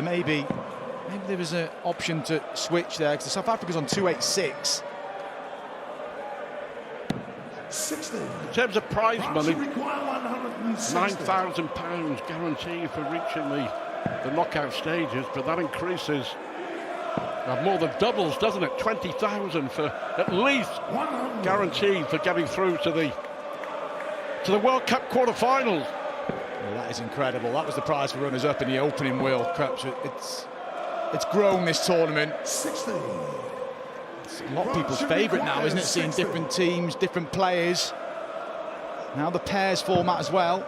Maybe there was an option to switch there, because South Africa's on 286. 60. In terms of prize money, £9,000 guaranteed for reaching the knockout stages, but that increases more than doubles, doesn't it? 20,000 for at least guaranteed for getting through to the World Cup quarter-finals. Well, that is incredible. That was the prize for runners-up in the opening World Cup. So it's grown this tournament. 60. It's a lot of people's favourite now, isn't it? Seeing different teams, different players. Now the pairs format as well.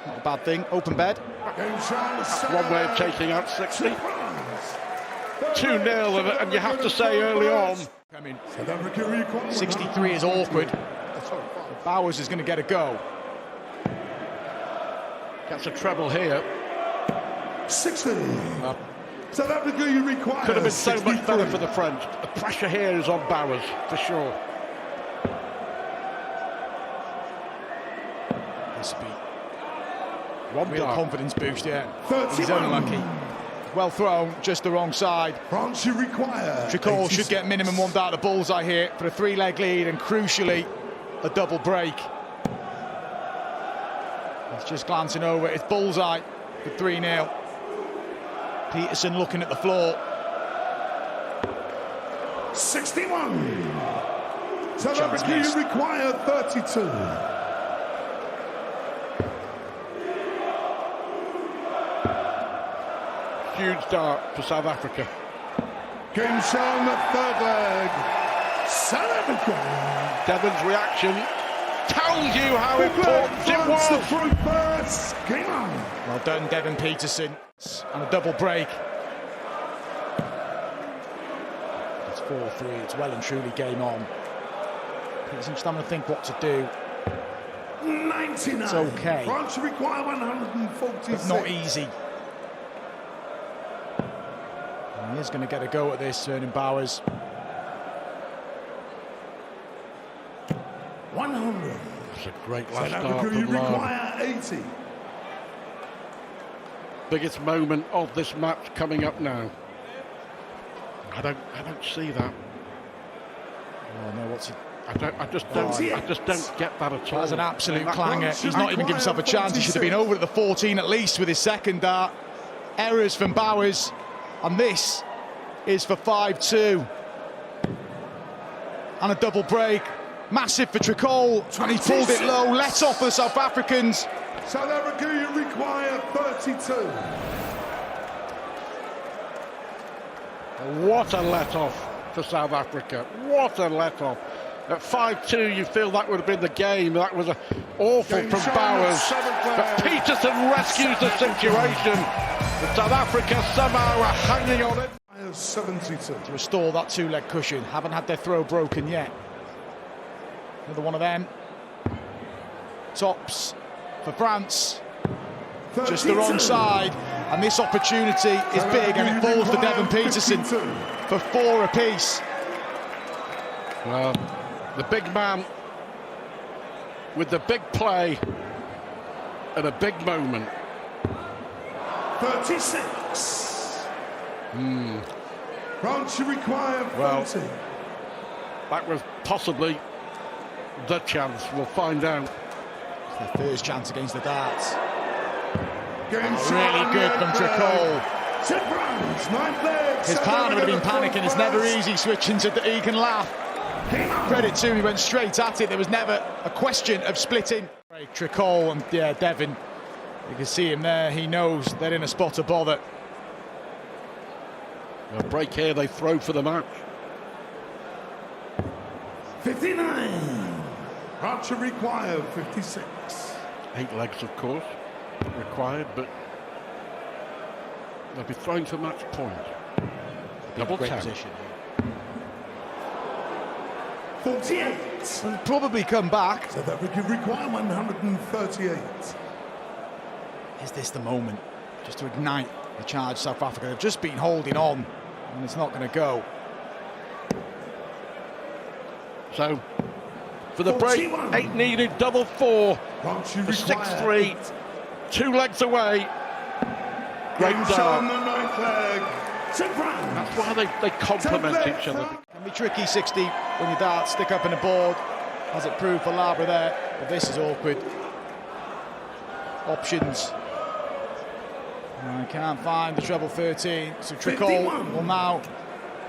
Not a bad thing. Open bed. That's one way of taking out 60. 2-0, and you have to say early on. I mean, 63 is awkward. Bowers is going to get a go. Gets a treble here. 60. South Africa, you require. Could have been so 63. much better for the French. The pressure here is on Bowers, for sure. This would be One real dark. confidence boost, yeah. 31. He's unlucky. Well thrown, just the wrong side. France, you require. Tricol should get minimum one dart of bullseye here for a three-leg lead, and crucially, a double break. He's just glancing over. It's bullseye for 3-0. Peterson looking at the floor. 61. South Chance Africa, missed. you require 32. Huge dart for South Africa. Game shown the third leg. South Africa. Devon's reaction tells you how important it France, the was. front first. Game on. Well done, Devon Peterson. And a double break. It's 4-3. It's well and truly game on. Peterson just having to think what to do. 99. It's okay. France require 146. But not easy. And he is going to get a go at this, Vernon Bowers. 100. That's a great last South start Africa, you from Love. require 80. Biggest moment of this match coming up now. I don't see that. Oh no, what's he? I just don't get that at all. That's an absolute That- clanger. He's not even given himself a chance. He should have been over at the 14 at least with his second dart. Errors from Bowers. And this is for 5-2. And a double break. Massive for Tricol. And he pulled it low. Let off for the South Africans. South Africa, you require 32. What a let-off for South Africa. What a let-off. At 5-2, you feel that would have been the game. That was awful Game from shown Bowers. at seventh But leg. Peterson rescues the situation. But South Africa somehow are hanging on it. 72. To restore that two-leg cushion. Haven't had their throw broken yet. Another one of them. Tops for France. Just the wrong side. And this opportunity is big, and it falls to Devon Peterson for 4 apiece. Well, the big man with the big play at a big moment. 36. France, you require 40. Well, That was possibly the chance. We'll find out. Their first chance against the darts. Game Really good from Tricol. France, 9th leg. His partner would have been panicking. It's never easy switching so that he can laugh. Credit to him, he went straight at it. There was never a question of splitting. Tricol and Devon, you can see him there. He knows they're in a spot of bother. A break here, they throw for the match. 59. France, you require 56. 8 legs, of course, required, but they'll be throwing for match point. Double Great tap. position. 48. Will probably come back. South Africa require 138. Is this the moment just to ignite the charge? South Africa have just been holding on, and it's not going to go. So, for the break, 41. 8 needed, double 4, France, you for require 6-3, 2 legs away. Great Game show dart. on the ninth leg. That's why they complement each other. Can be tricky, 60, when your darts stick up in the board, as it proved for Labra there. But this is awkward. Options. I can't find the treble 13, so Tricol will now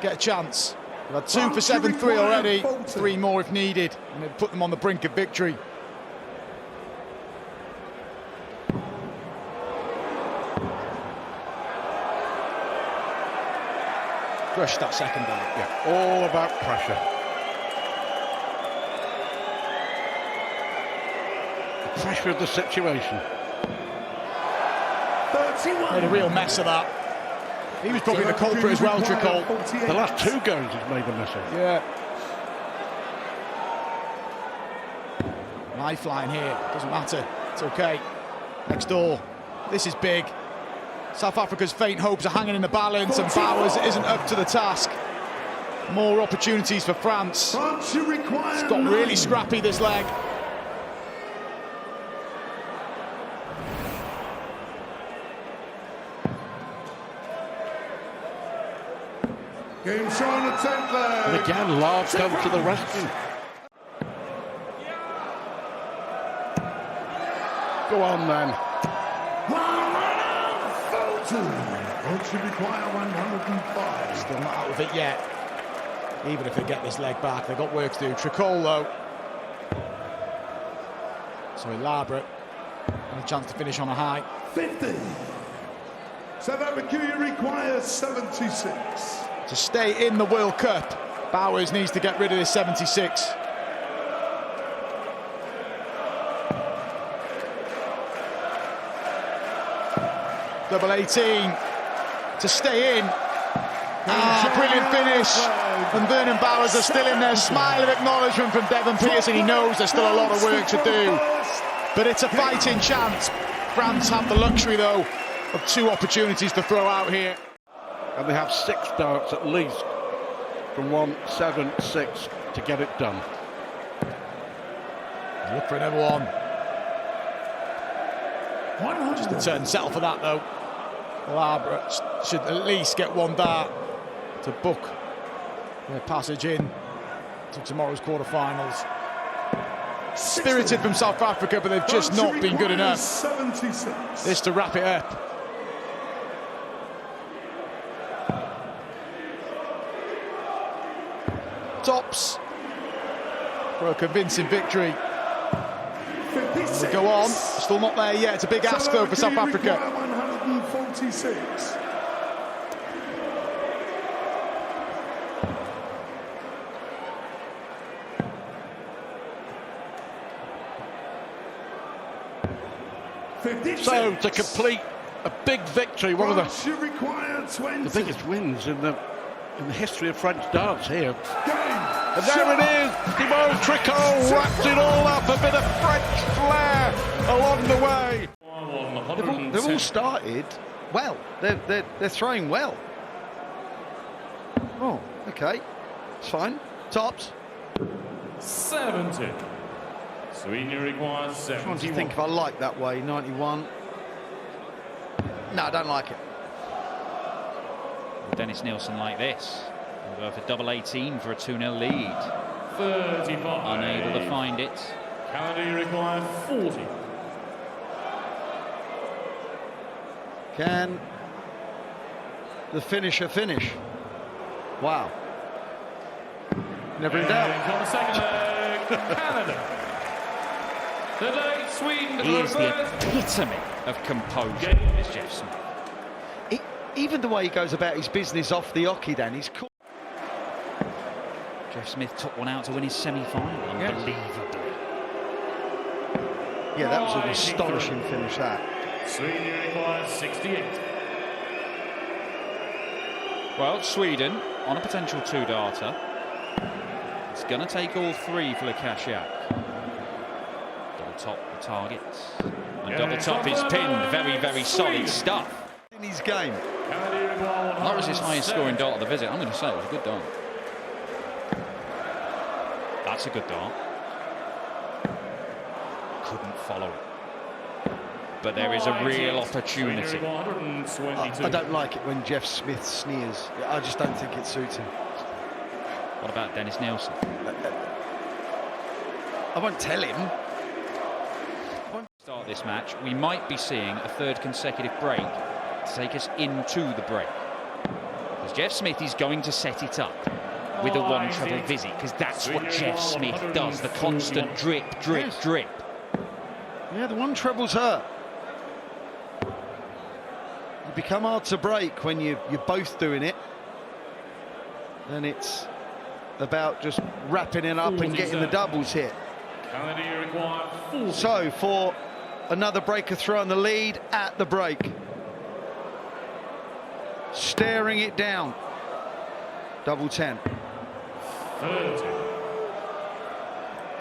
get a chance. They've had 2 for 7-3 already, 3 more if needed, and it'd put them on the brink of victory. Crushed that second dart. Yeah, all about pressure. The pressure of the situation. 31. Made a real mess of that. He was probably the culprit as well, Tricol. The last 2 goes he's made a mess of. Yeah. Lifeline here, doesn't matter, it's okay. Next door, this is big. South Africa's faint hopes are hanging in the balance, and Bowers isn't up to the task. More opportunities for France. France require It's got really scrappy, this leg. Game show on the 10th leg. And again, Lard comes to the rescue. Go on then. France require 105. Still not out of it yet. Even if they get this leg back, they've got work to do. Tricol, though. So elaborate. And a chance to finish on a high. 50. South Africa requires 76. To stay in the World Cup, Bowers needs to get rid of this 76. Double 18 to stay in. Brilliant finish. And Vernon Bowers are still in there. Smile of acknowledgement from Devon Pearson. He knows there's still a lot of work to do. But it's a fighting chance. France have the luxury, though, of 2 opportunities to throw out here. And they have 6 darts at least from 1-7-6 to get it done. Look for another one. Just a turn settle for that, though. Labra should at least get 1 dart to book their passage in to tomorrow's quarterfinals. Spirited from South Africa, but they've just not been good enough. 76. This to wrap it up. Tops for a convincing victory. 56. We go on, still not there yet. It's a big ask, though, for South Africa. 146. So to complete a big victory, one of the the biggest wins in the history of French darts here. And there it is, Thibaut Tricol wraps it all up, a bit of French flair along the way. They've all started well. They're throwing well. Oh, okay, it's fine. Tops. 70. Sweden requires I'm trying to 71. think if I like that way. 91. No, I don't like it. Dennis Nielsen like this. We'll go for double 18 for a 2-0 lead. 35. Unable to find it. Canada requires 40. Can the finisher finish? Wow. Never in doubt. And on the second leg, Canada. The late Sweden. He is the epitome of composure, is Jeff Smith. Even the way he goes about his business off the hockey, then he's cool. Jeff Smith took one out to win his semi-final, unbelievably. Yeah, that was an astonishing finish, that. Sweden requires 68. Well, Sweden on a potential 2-darter. It's going to take all 3 for Lukasiak. Double top the target. And double top is pinned. Very, very solid stuff. In his game. Not was his highest scoring dart of the visit. I'm going to say it was a good dart. That's a good dart. Couldn't follow it. but there is a real opportunity. I don't like it when Jeff Smith sneers. I just don't think it suits him. What about Dennis Nielsen? I won't tell him. Start this match, we might be seeing a third consecutive break to take us into the break. Because Jeff Smith is going to set it up with a one treble visit, because that's what Jeff Smith does, the constant drip, drip, Yes. drip. Yeah, the one treble's hurt. You become hard to break when you're both doing it. And it's about just wrapping it up and getting the doubles hit. So for another breaker throw on the lead at the break. Staring it down. Double 10. 30.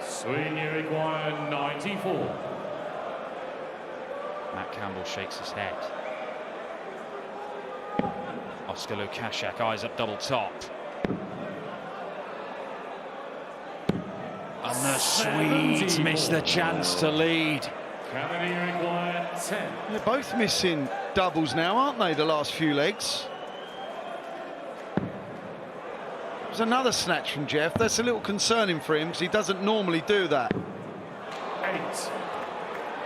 Swing you require 94. Matt Campbell shakes his head. Oscar Lukashak eyes up double top. And the Swedes miss the chance to lead. Kennedy required 10. They're both missing doubles now, aren't they, the last few legs? There's another snatch from Jeff. That's a little concerning for him because he doesn't normally do that. 8.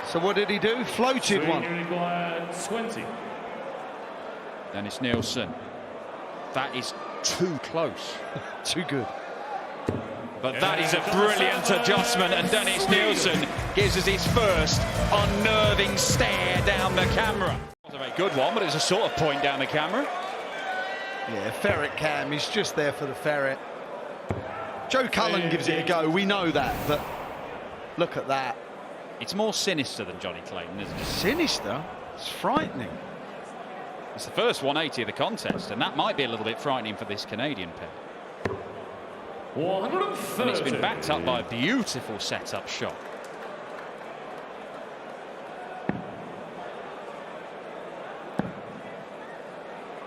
So what did he do? Floated one. Swing you required 20. Dennis Nielsen. That is too close. Too good. But that is a brilliant adjustment, and Dennis Nielsen gives us his first unnerving stare down the camera. Not a very good one, but it's a sort of point down the camera. Yeah, ferret cam, he's just there for the ferret. Joe Cullen gives it a go, we know that, but look at that. It's more sinister than Johnny Clayton, isn't it? Sinister? It's frightening. It's the first 180 of the contest, and that might be a little bit frightening for this Canadian pair. 130. And it's been backed up by a beautiful setup shot.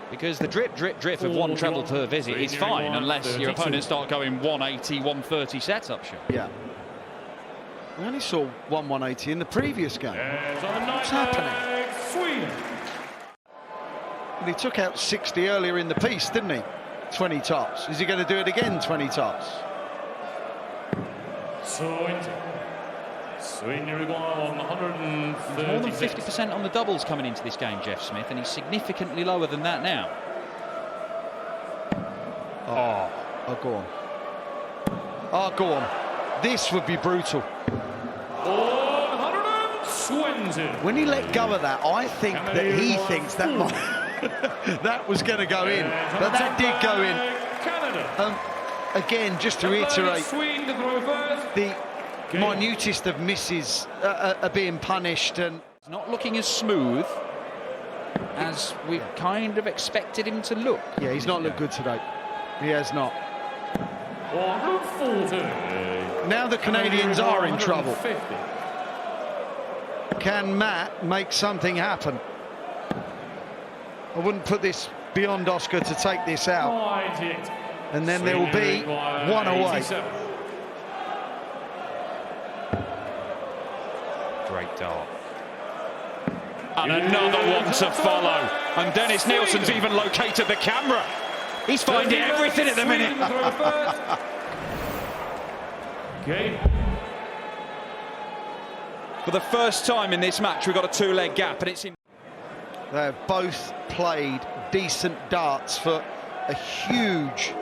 Because the drip, drip, drip of one treble per visit is fine unless your opponents start going 180, 130 setup shot. Yeah. We only saw 180 in the previous game. What's happening? Sweden. Well, he took out 60 earlier in the piece, didn't he? 20 tops. Is he going to do it again, 20 tops? 20. Swing you require 130. He's more than 50% on the doubles coming into this game, Jeff Smith, and he's significantly lower than that now. Oh, go on. Oh, go on. This would be brutal. 120. When he let go of that, I think that he thinks that might that was going to go in, but that did go in. Canada. Again, just to reiterate, Sweden to throw first. the minutest of misses are being punished, and It's not looking as smooth as we kind of expected him to look. yeah, he's not looked good today. He has not. 140. Now the Canadians are in trouble. 150. Can Matt make something happen? I wouldn't put this beyond Oscar to take this out. 98. And then there will be one away. 87. Great dart. And another one to follow. And Dennis Nielsen's even located the camera. He's finding everything at the minute. Okay. For the first time in this match, we've got a two-leg gap, and it's in. They've both played decent darts for a huge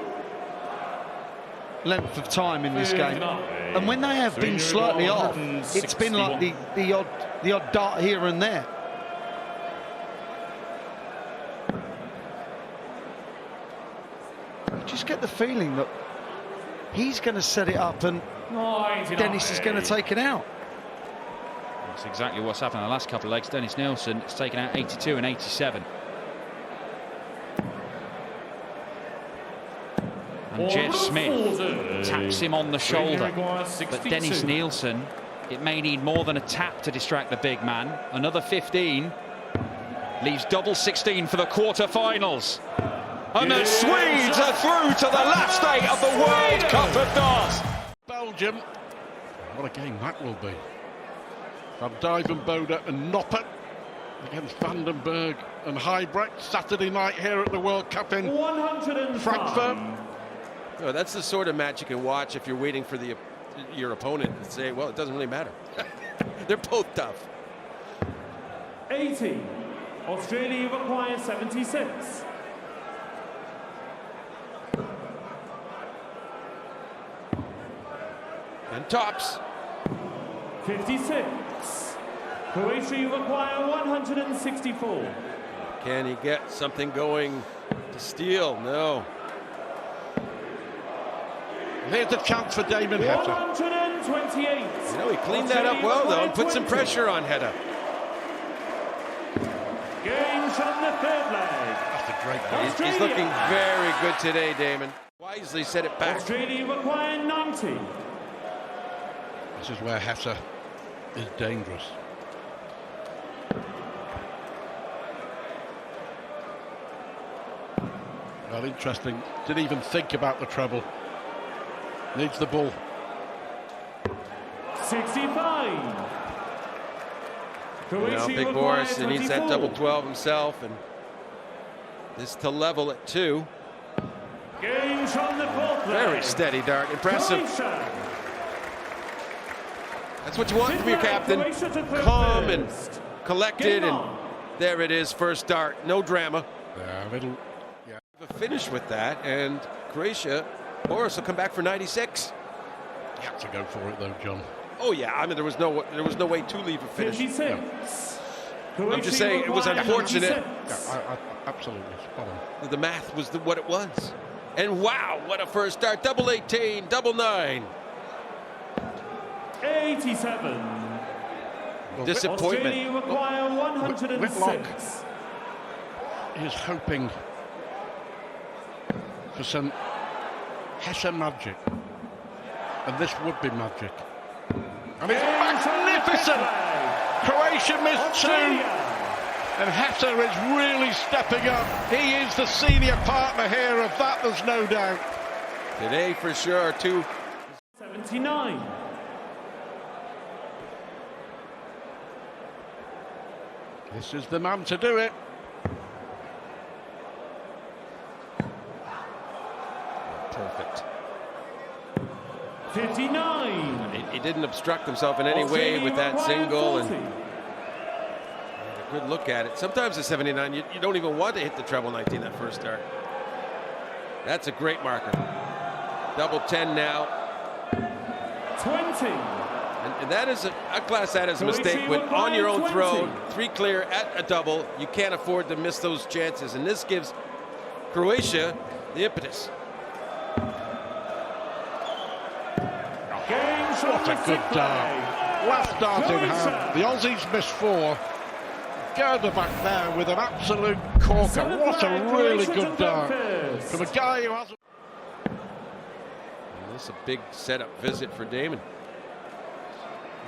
length of time in this game. And when they have been slightly off, it's been like the odd dart here and there. You just get the feeling that he's going to set it up and Dennis is going to take it out. That's exactly what's happened in the last couple of legs. Dennis Nielsen has taken out 82 and 87. And Jeff Smith taps him on the shoulder. But Dennis Nielsen, it may need more than a tap to distract the big man. Another 15 leaves double 16 for the quarter-finals. And the Swedes are through to the last 8 of the World Cup of Darts. Belgium. What a game that will be. Van Dijvenbode and Noppert against Vandenberg and Heibrecht Saturday night here at the World Cup in 105. Frankfurt. Oh, that's the sort of match you can watch if you're waiting for your opponent and say, well, it doesn't really matter. They're both tough. 80. Australia requires 76. And tops. 56. Croatia require 164. Can he get something going to steal? No. Here's a chance for Damon Heta. 128. You know, he cleaned that up well, though, and put some pressure on Heta. Games from the third leg. That's a great goal. He's looking very good today, Damon. Wisely set it back. Australia require 90. This is where Heta is dangerous. Well, interesting. Didn't even think about the treble. Needs the ball. 65. Now, Big requires Boris, he needs that 24. double 12 himself, and this to level at 2. Games from the fourth leg. Very steady dart, impressive. Croatia. That's what you want from your captain. Croatia to third Calm and first. collected, Game and on. there it is, first dart, no drama. Little. A finish with that, and Croatia, Boris will come back for 96. You have to go for it though, John. Oh yeah, I mean there was no way to leave a finish. 56. I'm just saying it was Croatia unfortunate. 96. Absolutely spot on. The math was what it was. And wow, what a first start. Double 18, double 9. 87. Disappointment. Australia require 106. Whitlock is hoping for some Hesse magic. And this would be magic. And it's magnificent! Croatia missed 2. And Hesse is really stepping up. He is the senior partner here, of that there's no doubt. Today for sure, 2. 79. This is the man to do it. Perfect. 59. He didn't obstruct himself in any way with that single, and a good look at it. Sometimes at 79, you don't even want to hit the treble 19 that first start. That's a great marker. Double 10 now. 20. And that is a class that is a mistake. When on your own throw, 3 clear at a double, you can't afford to miss those chances. And this gives Croatia the impetus. What a good dart. Last dart in hand. The Aussies missed 4. Gerda back there with an absolute corker. What a really good dart from a guy who hasn't. This is a big setup visit for Damon.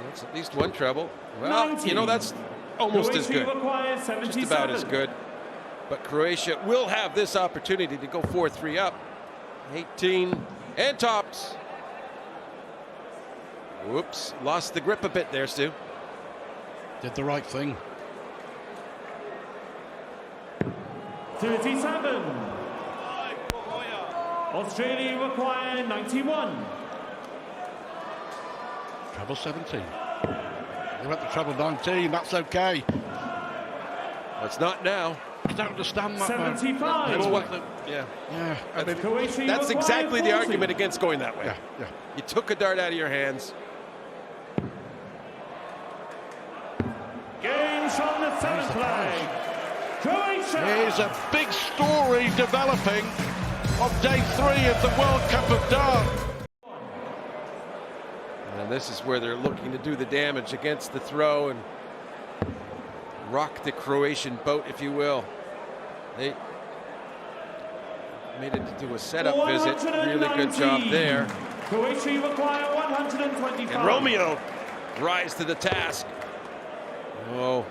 That's at least one treble. Well, 19. you know, that's almost as good. Just about as 77. good. But Croatia will have this opportunity to go 4-3 up. 18 and tops. Whoops, lost the grip a bit there, Stu. Did the right thing. 37. Australia require 91. Treble 17. They went to treble 19, that's okay. Well, it's not now. I don't understand that, man. 75. That's what yeah. Yeah, I mean, Croatia That's require exactly the 40. argument against going that way. yeah. You took a dart out of your hands. Games from the seventh leg. Croatia. Here's a big story developing on day 3 of the World Cup of Dart. And this is where they're looking to do the damage against the throw and rock the Croatian boat, if you will. They made it to do a setup visit. Really good job there. Croatia require 125. And Romeo rise to the task. Oh,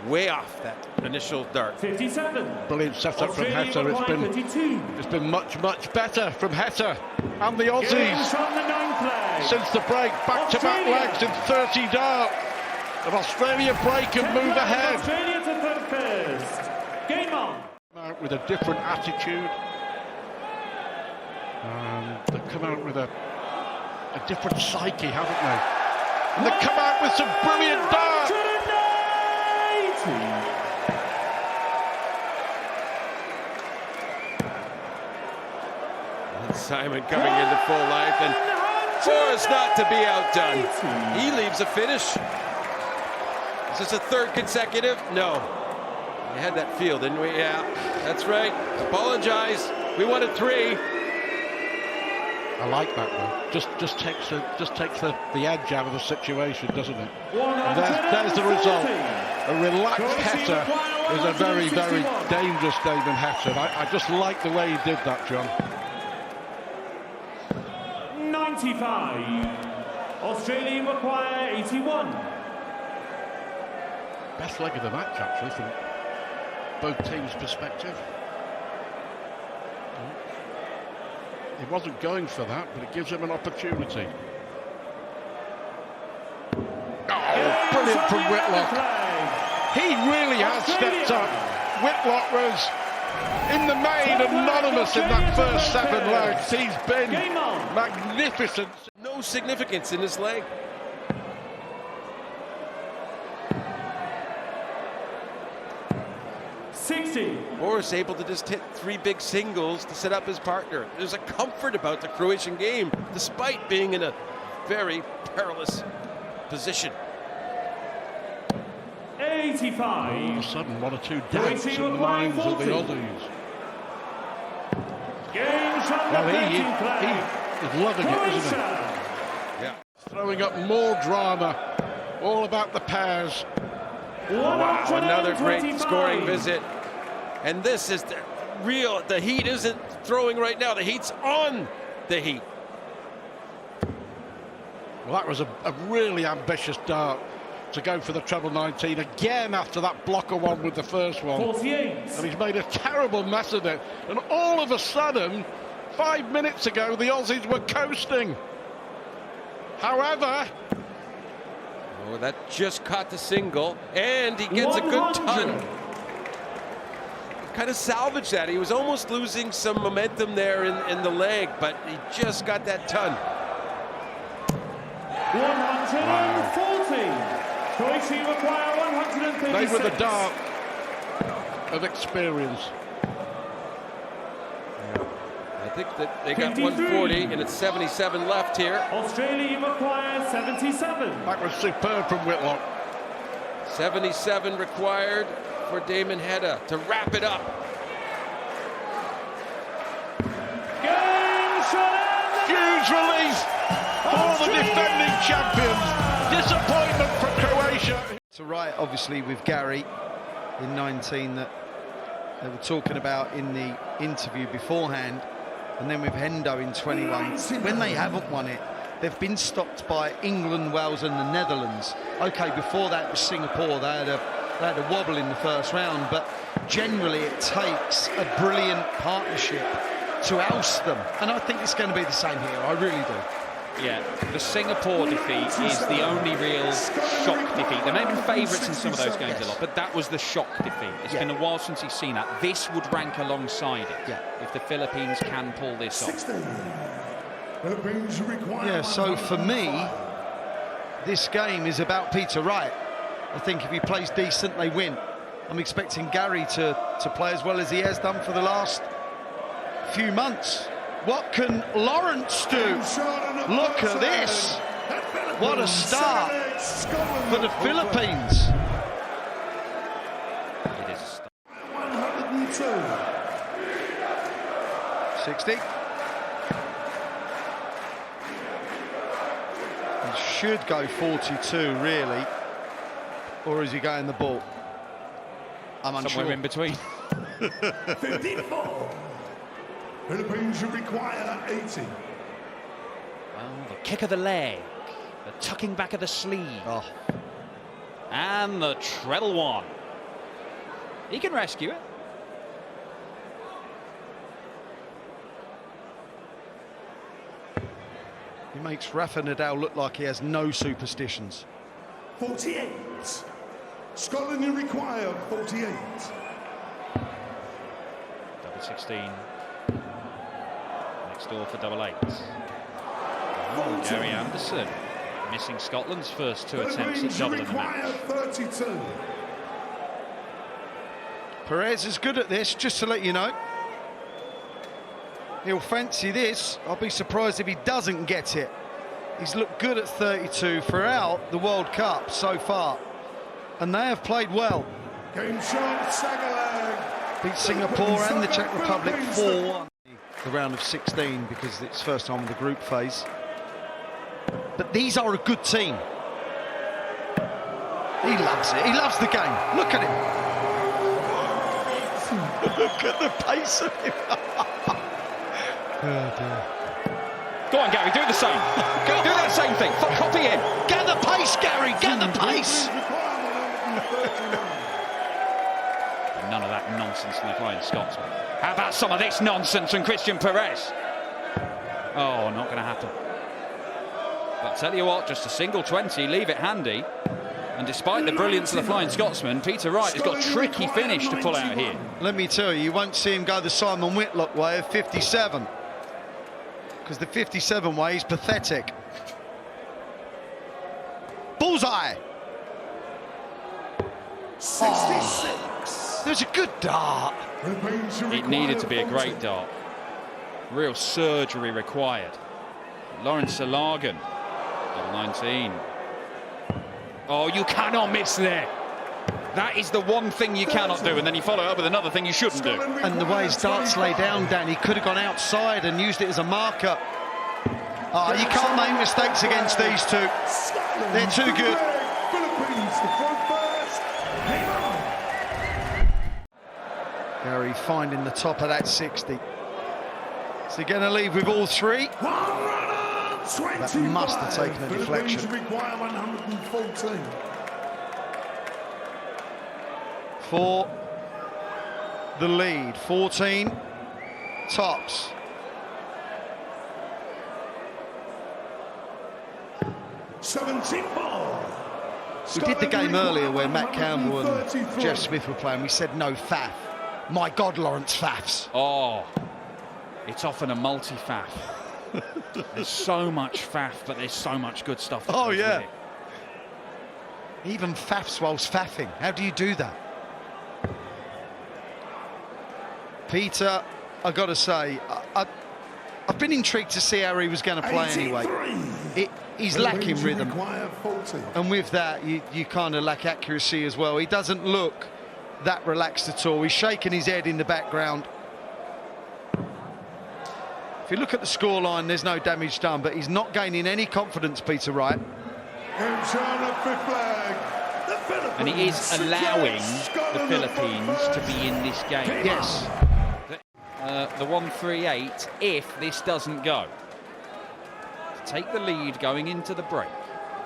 way off that initial dart. 57. Brilliant setup from Australia Heta. require 52. It's been much better from Heta and the Games Aussies from the ninth leg. since the break. Back-to-back Australia. legs in 30 dart. And Australia break and move ahead. Australia to third first. Game on. Out with a different attitude. And they've come out with a different psyche, haven't they? And they come out with some brilliant darts. And Simon coming into full life, and Forrest not to be outdone. He leaves a finish. Is this a third consecutive? No. We had that feel, didn't we? Yeah, that's right. Apologize. We wanted 3. I like that though. Just takes the edge out of the situation, doesn't it? And there's the result. A relaxed header is a very, very dangerous Damon header. I just like the way he did that, John. 95. Australia require 81. Best leg of the match, actually, from both teams' perspective. He wasn't going for that, but it gives him an opportunity. Oh, brilliant from Whitlock. He really has stepped up. Whitlock was, in the main, anonymous in that first 7 legs. He's been magnificent. No significance in his leg. Boris able to just hit 3 big singles to set up his partner. There's a comfort about the Croatian game, despite being in a very perilous position. 85. All of a sudden, 1 or 2 doubts in the minds of the Aussies. Well, he is loving it, isn't he? Yeah. Throwing up more drama, all about the pairs. Wow, another great scoring visit. And this is the heat isn't throwing right now. The heat's on the heat. Well, that was a really ambitious dart to go for the treble 19 again after that blocker one with the first one. 48. And he's made a terrible mess of it. And all of a sudden, 5 minutes ago, the Aussies were coasting. However... Oh, that just caught the single, and he gets 100. A good ton. Kind of salvaged that. He was almost losing some momentum there in the leg, but he just got that ton. 140. Croatia require 136. They were the dart of experience. I think that they got 140, and it's 77 left here. Australia requires 77. That was superb from Whitlock. 77 required for Damon Hedda to wrap it up. Huge release for the defending champions. Disappointment for Croatia. To right, obviously, with Gary in 19 that they were talking about in the interview beforehand, and then with Hendo in 21. When they haven't won it, they've been stopped by England, Wales and the Netherlands. OK, before that was Singapore. They had a wobble in the first round, but generally it takes a brilliant partnership to oust them. And I think it's going to be the same here. I really do. Yeah, the Singapore defeat is the only real shock defeat. They may have been favourites in some of those games a lot, but that was the shock defeat. It's been a while since he's seen that. This would rank alongside it if the Philippines can pull this off. Yeah, so for me, this game is about Peter Wright. I think if he plays decent, they win. I'm expecting Gary to play as well as he has done for the last few months. What can Lawrence do? Look at this. What a start for the Philippines. It is a start. 60. He should go 42, really. Or is he going the ball? I'm unsure. Somewhere in between. 54. Philippines should require 80. Well, the kick of the leg, the tucking back of the sleeve, and the treble one. He can rescue it. He makes Rafa Nadal look like he has no superstitions. 48. Scotland, you require 48. Double 16. Next door for double 8. Oh, Gary Anderson missing Scotland's first 2 attempts at double in the match. 32. Perez is good at this, just to let you know. He'll fancy this. I'll be surprised if he doesn't get it. He's looked good at 32 throughout the World Cup so far. And they have played well. Game shot, Sagalag. Beat Singapore and the Czech Republic 4-1. The round of 16 because it's first time in the group phase. But these are a good team. He loves it. He loves the game. Look at him. Look at the pace of him. Oh dear. Go on, Gary, do the same. Go do that same thing. Copy him. Get the pace, Gary. Get the pace. None of that nonsense from the Flying Scotsman. How about some of this nonsense from Christian Perez? Oh, not going to happen. But I tell you what, just a single 20, leave it handy. And despite the brilliance of the Flying Scotsman, Peter Wright has got a tricky finish to pull out here. Let me tell you, you won't see him go the Simon Whitlock way of 57. Because the 57 way is pathetic. Bullseye! 66. There's a good dart. It needed to be a great dart. Real surgery required. Lawrence Salagan, double 19. Oh, you cannot miss there. That is the one thing you cannot do, and then you follow up with another thing you shouldn't do. And the way his darts lay down, Dan, he could have gone outside and used it as a marker. Oh, you can't make mistakes against these two. They're too good. Gary finding the top of that 60. So going to leave with all 3. That must have taken a deflection. Require 114. For the lead, 14 tops. We did the game earlier where Matt Campbell and Jeff Smith were playing. We said no faff. My God, Lawrence faffs. Oh, it's often a multi-faff. There's so much faff, but there's so much good stuff. Oh, yeah. With it. Even faffs whilst faffing. How do you do that? Peter, I got to say, I've been intrigued to see how he was going to play anyway. He's lacking rhythm. And with that, you kind of lack accuracy as well. He doesn't look that relaxed at all. He's shaking his head in the background. If you look at the scoreline, there's no damage done, but he's not gaining any confidence, Peter Wright. And he is allowing the Philippines to be in this game. Yes. The 138, if this doesn't go. To take the lead going into the break.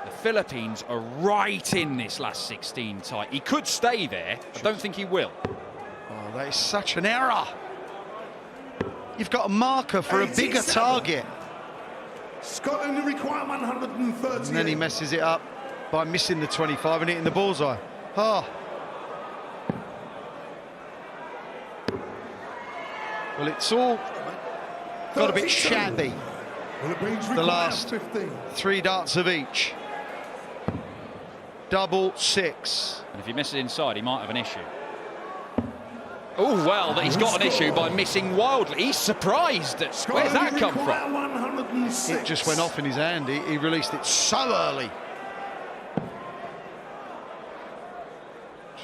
The Philippines are right in this last 16 tight. He could stay there. I don't think he will. Oh, that is such an error. You've got a marker for a bigger target. Scotland require 130. And then he messes it up by missing the 25 and hitting the bullseye. Oh. Well, it's all got a bit shabby. The last 3 darts of each. Double 6. And if he misses inside, he might have an issue. Oh, well, that he's got an issue by missing wildly. He's surprised. Where's that come from? It just went off in his hand. He released it so early.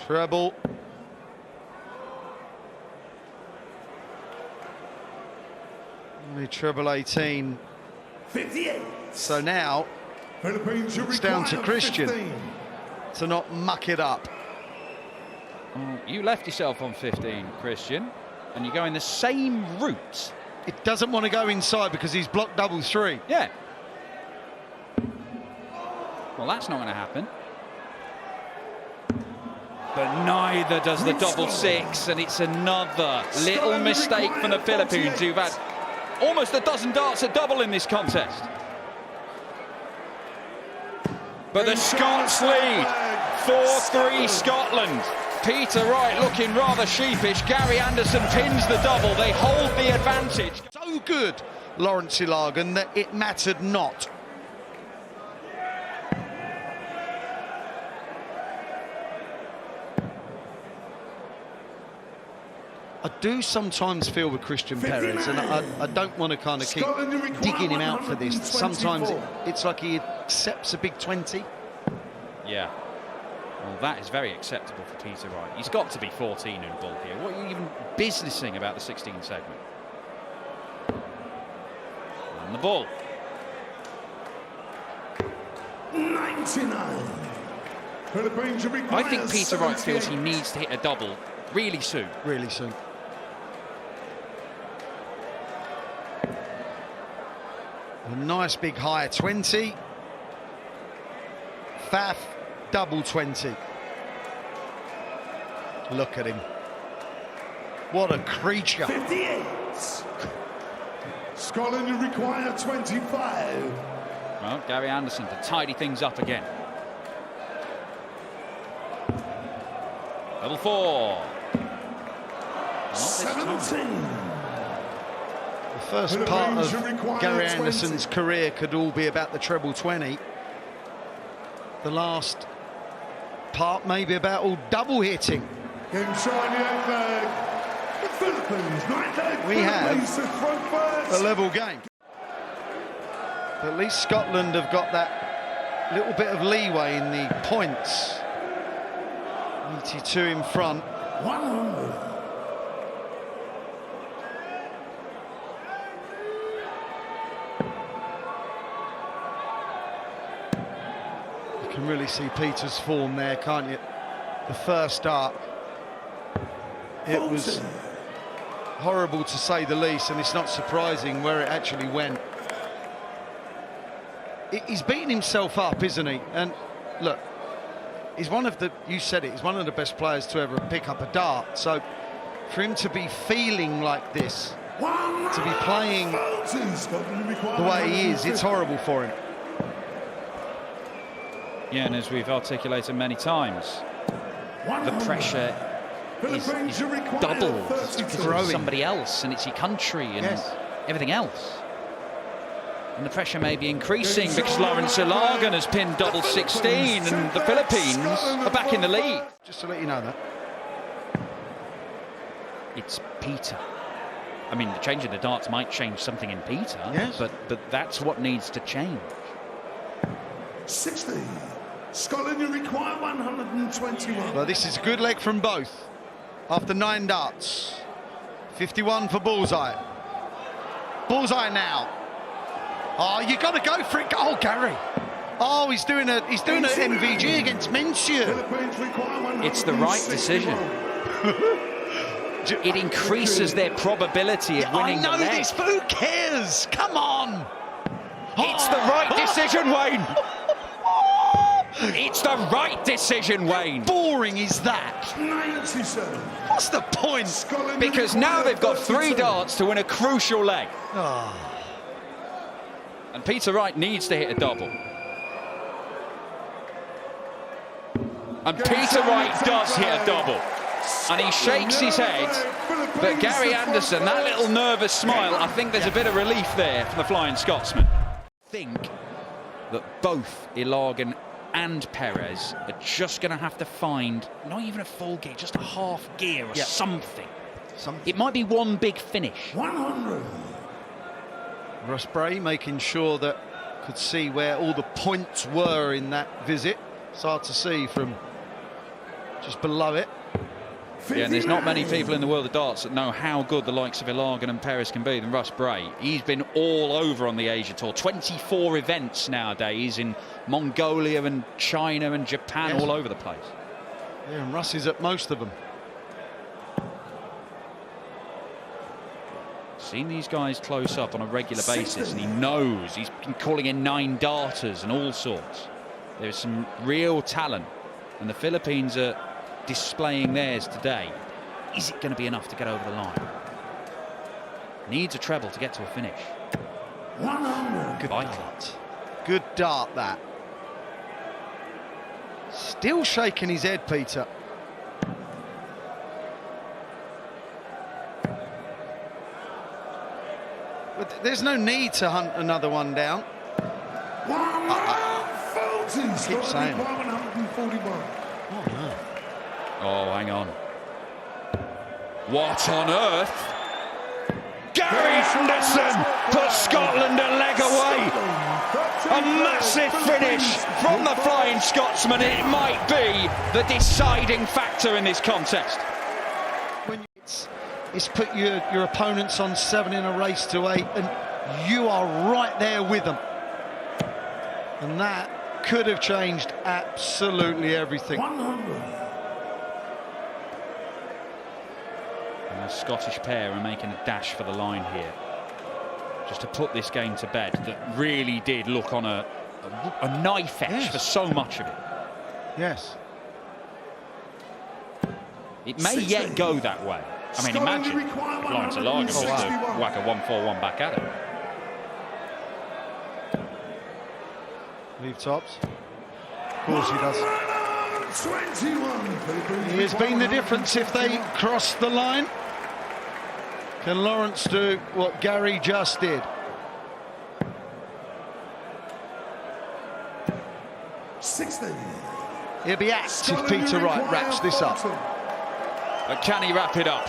Treble. Only treble 18. 58. So now it's down to Christian 15. To not muck it up. You left yourself on 15, Christian, and you're going the same route. It doesn't want to go inside because he's blocked double 3. Yeah. Well, that's not going to happen. But neither does the double 6, and it's another little mistake from the Philippines, who've had almost a dozen darts at double in this contest. But the Scots lead, 4-3 Scotland. Peter Wright looking rather sheepish. Gary Anderson pins the double. They hold the advantage. So good, Lawrence Ilagan, that it mattered not. I do sometimes feel with Christian Perez, and I don't want to kind of keep digging him out for this. Sometimes it's like he accepts a big 20. Yeah. Well, that is very acceptable for Peter Wright. He's got to be 14 in ball here. What are you even businessing about the 16 segment? And the ball. 99. I think Peter Wright feels he needs to hit a double really soon. Really soon. A nice big high 20. Faf double 20. Look at him. What a creature. 58. Scotland, you require 25. Well, Gary Anderson to tidy things up again. Level 4. 17. The first part of Gary Anderson's career could all be about the treble 20. The last part maybe about all double hitting. Game shiny leg. The Philippines, right leg. We have a level game. But at least Scotland have got that little bit of leeway in the points. 82 in front. 100. You can really see Peter's form there, can't you? The first start, it was horrible to say the least, and it's not surprising where it actually went. He's beaten himself up, isn't he? And look, he's one of the, you said it, he's one of the best players to ever pick up a dart. So for him to be feeling like this, to be playing the way he is, it's horrible for him. Yeah, and as we've articulated many times, the pressure is doubled because of somebody else, and it's your country and everything else. And the pressure may be increasing because Lawrence Ilagan has pinned double 16 and the Philippines are back in the lead. Just to let you know that. It's Peter. I mean, changing the darts might change something in Peter, but that's what needs to change. 60. Scotland, you require 121. Well, this is a good leg from both. After 9 darts. 51 for Bullseye. Bullseye now. Oh, you got to go for it. Oh, Gary. Oh, he's doing an MVG against Minshew. It's the right decision. It increases their probability of winning the leg. I know this, but who cares? Come on. It's the right decision, Wayne. It's the right decision, Wayne. Boring is that? 97. What's the point? Because now they've got 3 darts to win a crucial leg. And Peter Wright needs to hit a double. And Peter Wright does hit a double. And he shakes his head. But Gary Anderson, that little nervous smile, I think there's a bit of relief there from the Flying Scotsman. I think that both Ilagan and Perez are just going to have to find, not even a full gear, just a half gear or something. It might be one big finish. 100. Russ Bray making sure that could see where all the points were in that visit. It's hard to see from just below it. Yeah, and there's not many people in the world of darts that know how good the likes of Ilagan and Perez can be than Russ Bray. He's been all over on the Asia Tour. 24 events nowadays in Mongolia and China and Japan, all over the place. Yeah, and Russ is at most of them. Seen these guys close up on a regular basis, and he knows. He's been calling in 9 darters and all sorts. There's some real talent, and the Philippines are displaying theirs today. Is it going to be enough to get over the line? Needs a treble to get to a finish. 100. Good dart. Good dart, that. Still shaking his head, Peter. But there's no need to hunt another one down. Keep saying. Oh, hang on. What on earth? Gary Anderson puts Scotland a leg away. A massive finish from the Flying Scotsman. It might be the deciding factor in this contest. When it's put your opponents on 7 in a race to 8, and you are right there with them. And that could have changed absolutely everything. 100. And the Scottish pair are making a dash for the line here, just to put this game to bed that really did look on a knife edge for so much of it. Yes. It may yet go that way. I mean, imagine if Lawrence Alaga was to whack a 1-4-1 back at it. Leave tops. Of course he does. 21. He has been the difference if they cross the line. Can Lawrence do what Gary just did? 60. He'll be asked if Peter Wright wraps this up. But can he wrap it up?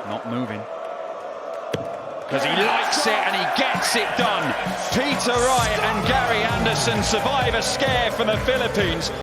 Not moving. Because he likes it and he gets it done. Peter Wright and Gary Anderson survive a scare from the Philippines.